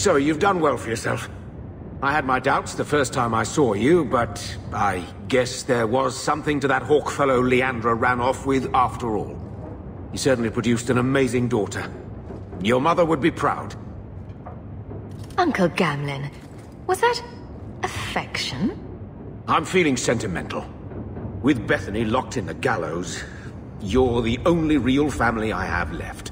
So you've done well for yourself. I had my doubts the first time I saw you, but I guess there was something to that hawk fellow Leandra ran off with after all. You certainly produced an amazing daughter. Your mother would be proud. Uncle Gamlin, was that affection? I'm feeling sentimental. With Bethany locked in the gallows, you're the only real family I have left.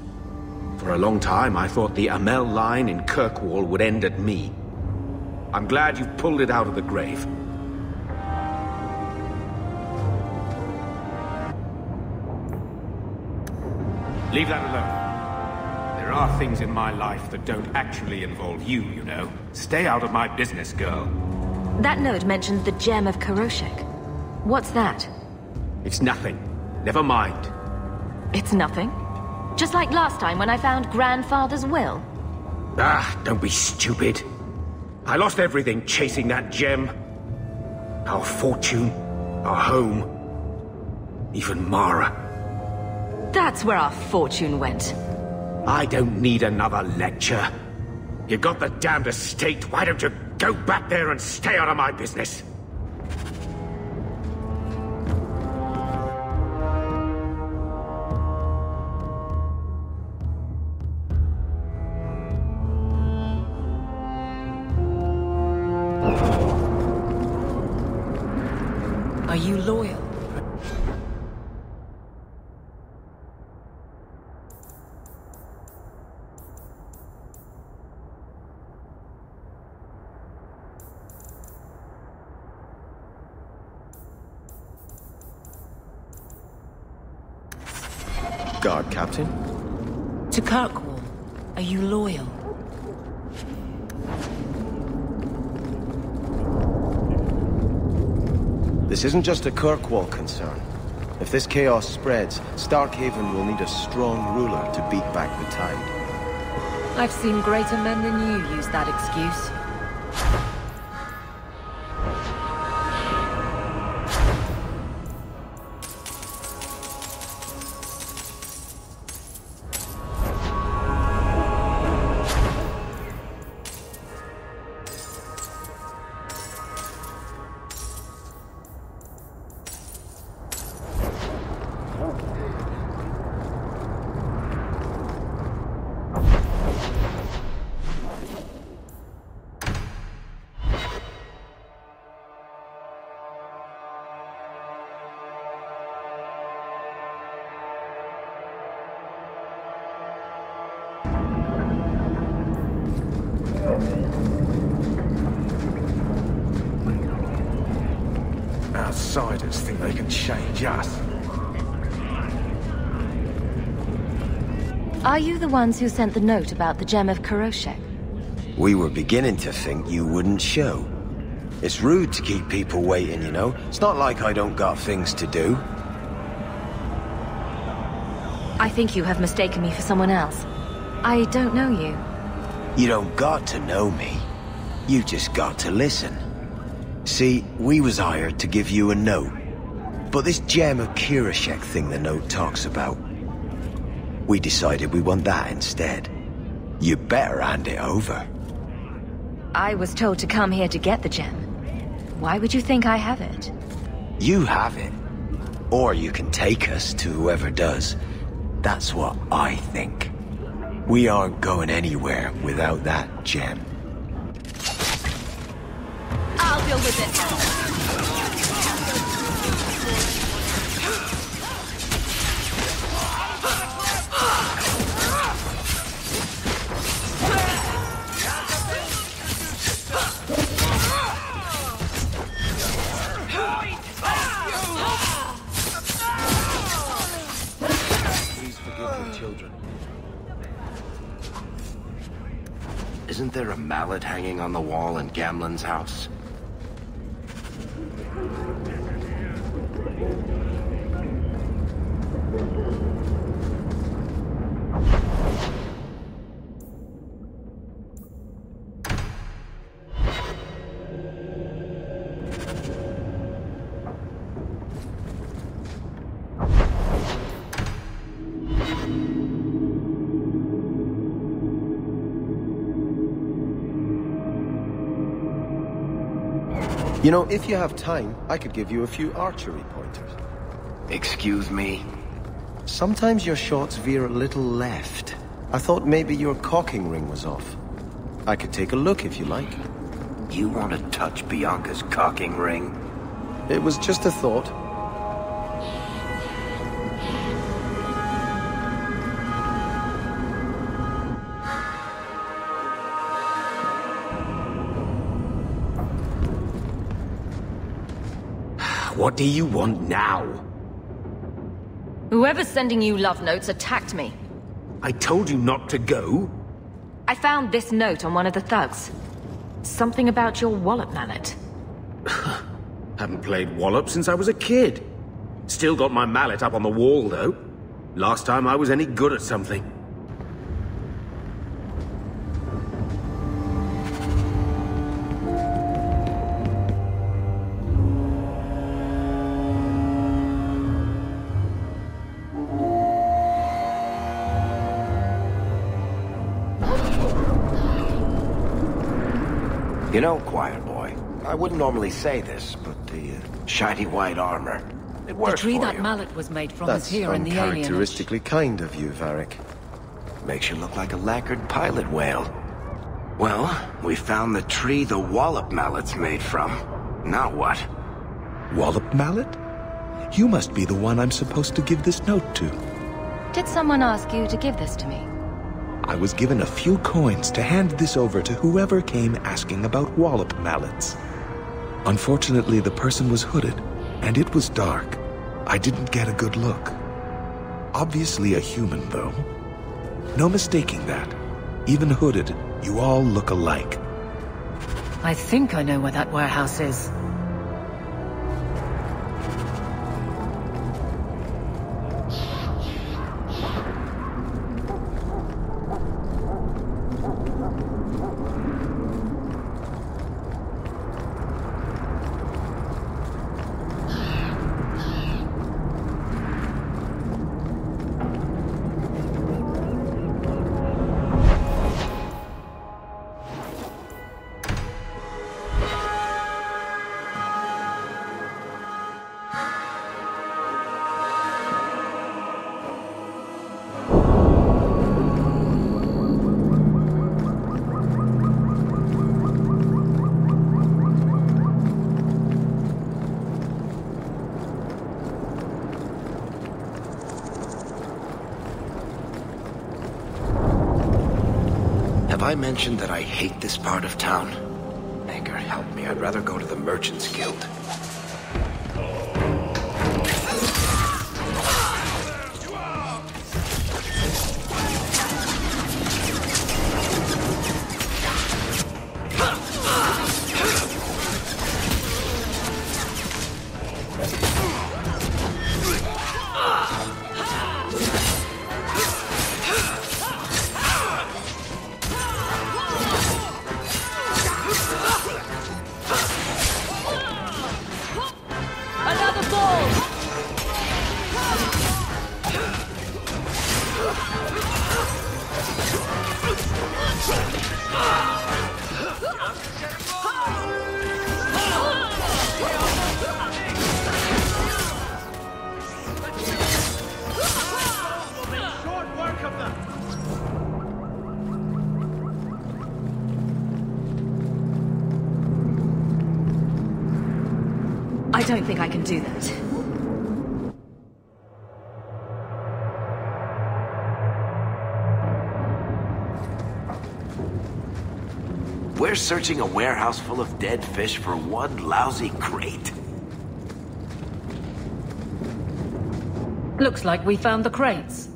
For a long time, I thought the Amel line in Kirkwall would end at me. I'm glad you've pulled it out of the grave. Leave that alone. There are things in my life that don't actually involve you, you know. Stay out of my business, girl. That note mentioned the gem of Karoshek. What's that? It's nothing. Never mind. It's nothing? Just like last time when I found Grandfather's will? Ah, don't be stupid. I lost everything chasing that gem. Our fortune, our home, even Mara. That's where our fortune went. I don't need another lecture. You got the damned estate, why don't you go back there and stay out of my business? Are you loyal? Guard, Captain. To Kirkwall, are you loyal? This isn't just a Kirkwall concern. If this chaos spreads, Starkhaven will need a strong ruler to beat back the tide. I've seen greater men than you use that excuse. Outsiders think they can change us. Are you the ones who sent the note about the gem of Karoshek? We were beginning to think you wouldn't show. It's rude to keep people waiting, you know? It's not like I don't got things to do. I think you have mistaken me for someone else. I don't know you. You don't got to know me. You just got to listen. See, we was hired to give you a note. But this gem of Karoshek thing the note talks about, we decided we want that instead. You better hand it over. I was told to come here to get the gem. Why would you think I have it? You have it. Or you can take us to whoever does. That's what I think. We aren't going anywhere without that gem. I'll deal with it. Please forgive the children. Isn't there a mallet hanging on the wall in Gamlen's house? You know, if you have time, I could give you a few archery pointers. Excuse me? Sometimes your shots veer a little left. I thought maybe your cocking ring was off. I could take a look if you like. You want to touch Bianca's cocking ring? It was just a thought. What do you want now? Whoever's sending you love notes attacked me. I told you not to go. I found this note on one of the thugs. Something about your wallet mallet. Haven't played Wallop since I was a kid. Still got my mallet up on the wall, though. Last time I was any good at something. You know, Quiet Boy, I wouldn't normally say this, but the shiny white armor, it works The tree for that you. mallet was made from That's is here in the alien. uncharacteristically kind of you, Varric. Makes you look like a lacquered pilot whale. Well, we found the tree the Wallop mallet's made from. Now what? Wallop mallet? You must be the one I'm supposed to give this note to. Did someone ask you to give this to me? I was given a few coins to hand this over to whoever came asking about Wallop mallets. Unfortunately, the person was hooded, and it was dark. I didn't get a good look. Obviously a human, though. No mistaking that. Even hooded, you all look alike. I think I know where that warehouse is. Have I mentioned that I hate this part of town? Maker, help me. I'd rather go to the Merchants Guild. I don't think I can do that. We're searching a warehouse full of dead fish for one lousy crate. Looks like we found the crates.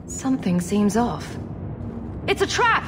Something seems off. It's a trap!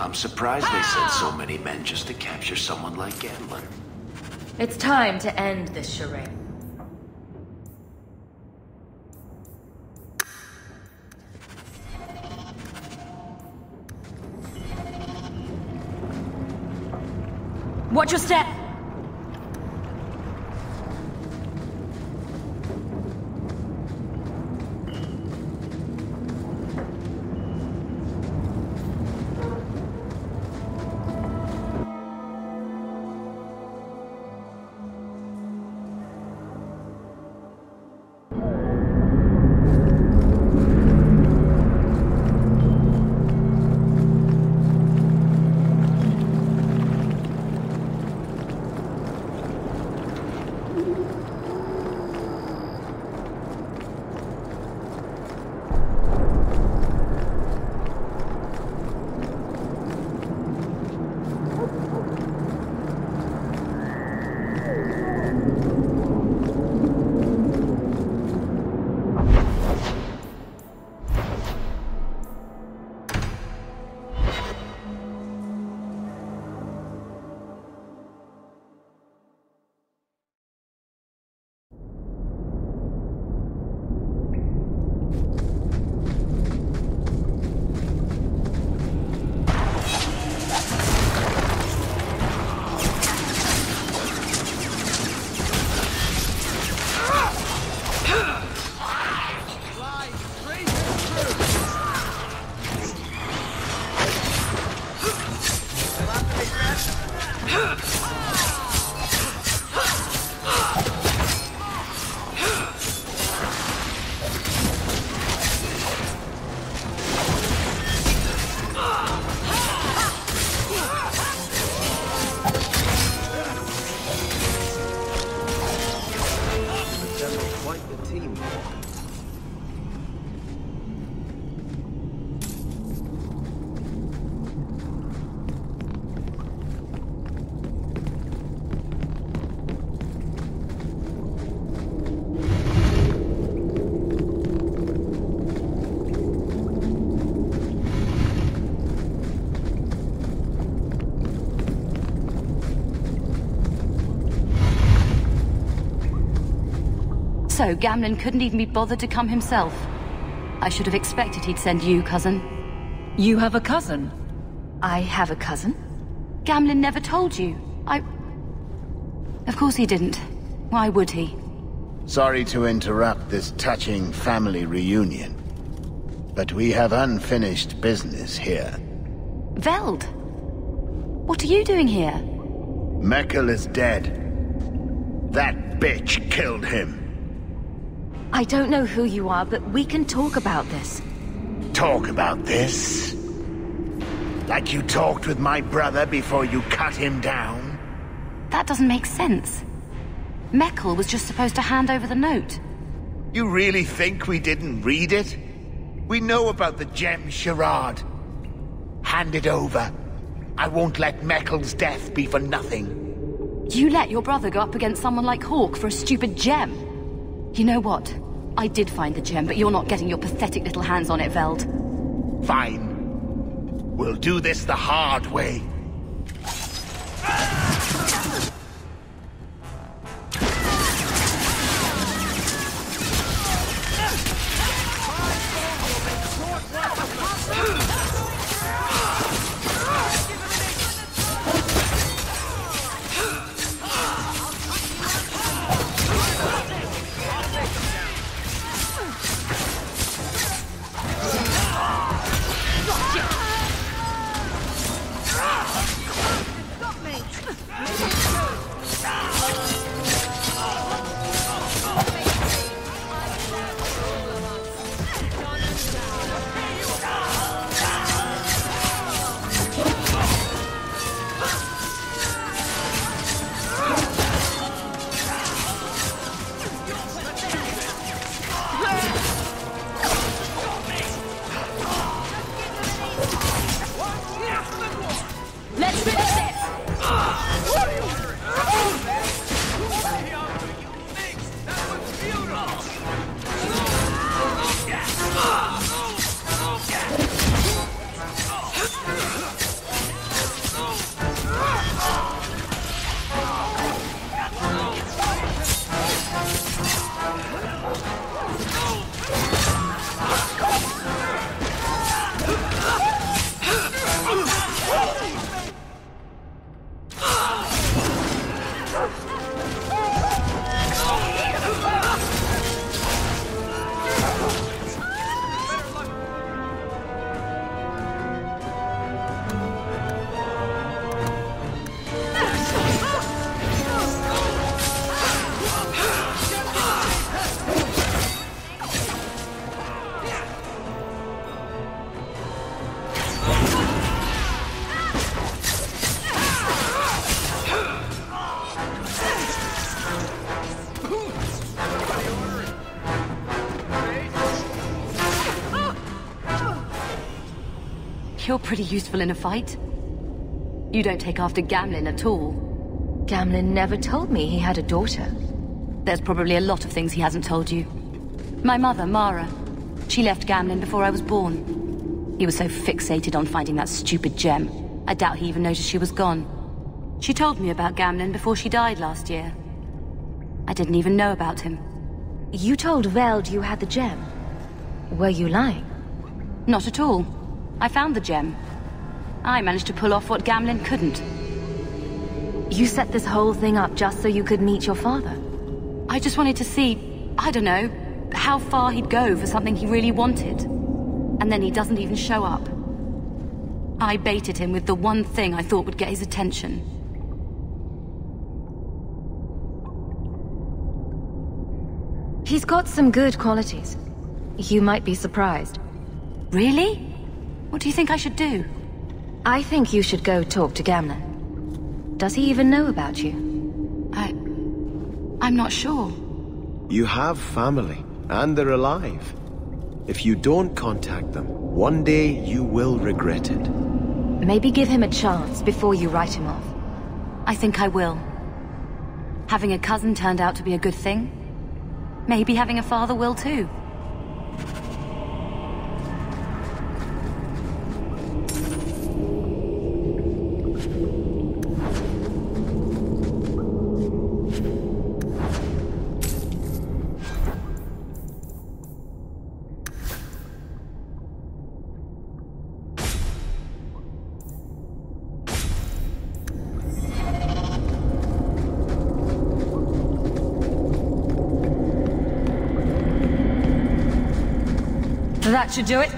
I'm surprised they sent so many men just to capture someone like Gamlin. It's time to end this charade. Watch your step! So, Gamlin couldn't even be bothered to come himself. I should have expected he'd send you, cousin. You have a cousin? I have a cousin? Gamlin never told you. Of course he didn't. Why would he? Sorry to interrupt this touching family reunion, but we have unfinished business here. Veld! What are you doing here? Mekkel is dead. That bitch killed him. I don't know who you are, but we can talk about this. Talk about this? Like you talked with my brother before you cut him down? That doesn't make sense. Mekkel was just supposed to hand over the note. You really think we didn't read it? We know about the gem charade. Hand it over. I won't let Mekkel's death be for nothing. You let your brother go up against someone like Hawk for a stupid gem. You know what? I did find the gem, but you're not getting your pathetic little hands on it, Veld. Fine. We'll do this the hard way. You're pretty useful in a fight. You don't take after Gamlin at all. Gamlin never told me he had a daughter. There's probably a lot of things he hasn't told you. My mother, Mara, she left Gamlin before I was born. He was so fixated on finding that stupid gem, I doubt he even noticed she was gone. She told me about Gamlin before she died last year. I didn't even know about him. You told Veld you had the gem. Were you lying? Not at all. I found the gem. I managed to pull off what Gamlin couldn't. You set this whole thing up just so you could meet your father? I just wanted to see, I don't know, how far he'd go for something he really wanted. And then he doesn't even show up. I baited him with the one thing I thought would get his attention. He's got some good qualities. You might be surprised. Really? What do you think I should do? I think you should go talk to Gamlin. Does he even know about you? I'm not sure. You have family, and they're alive. If you don't contact them, one day you will regret it. Maybe give him a chance before you write him off. I think I will. Having a cousin turned out to be a good thing. Maybe having a father will too. That should do it.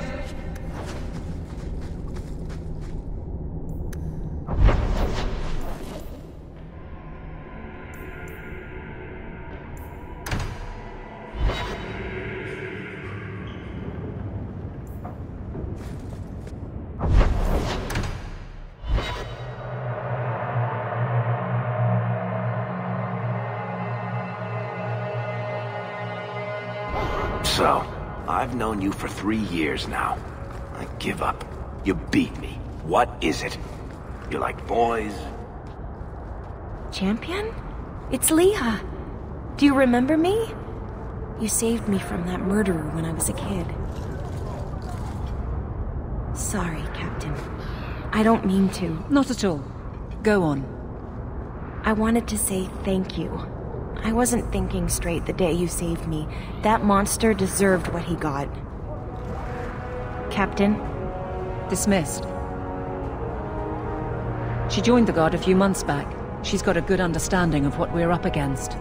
So, I've known you for 3 years now. I give up. You beat me. What is it? You like boys? Champion? It's Leah. Do you remember me? You saved me from that murderer when I was a kid. Sorry, Captain. I don't mean to. Not at all. Go on. I wanted to say thank you. I wasn't thinking straight the day you saved me. That monster deserved what he got. Captain? Dismissed. She joined the Guard a few months back. She's got a good understanding of what we're up against.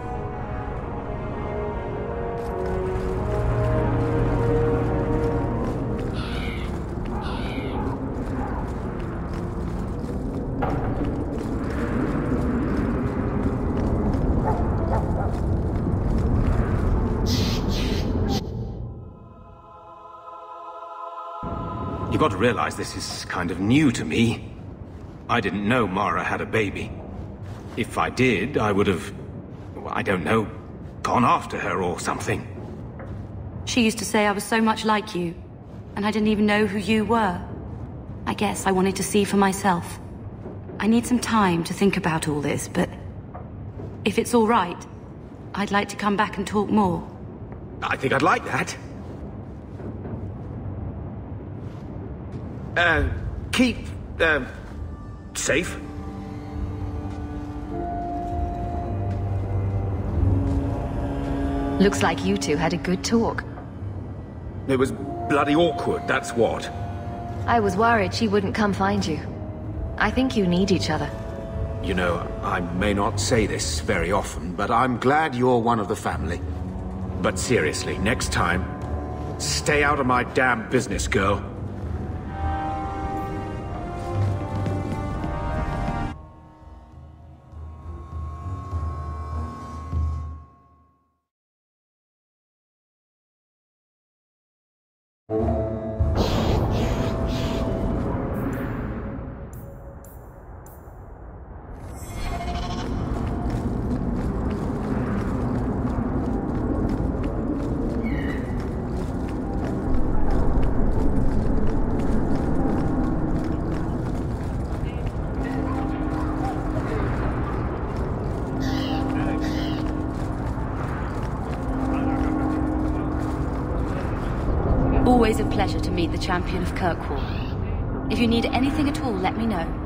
You've got to realize this is kind of new to me. I didn't know Mara had a baby. If I did, I would have, I don't know, gone after her or something. She used to say I was so much like you, and I didn't even know who you were. I guess I wanted to see for myself. I need some time to think about all this, but if it's all right, I'd like to come back and talk more. I think I'd like that. Keep, safe. Looks like you two had a good talk. It was bloody awkward, that's what. I was worried she wouldn't come find you. I think you need each other. You know, I may not say this very often, but I'm glad you're one of the family. But seriously, next time, stay out of my damn business, girl. Always a pleasure to meet the champion of Kirkwall. If you need anything at all, let me know.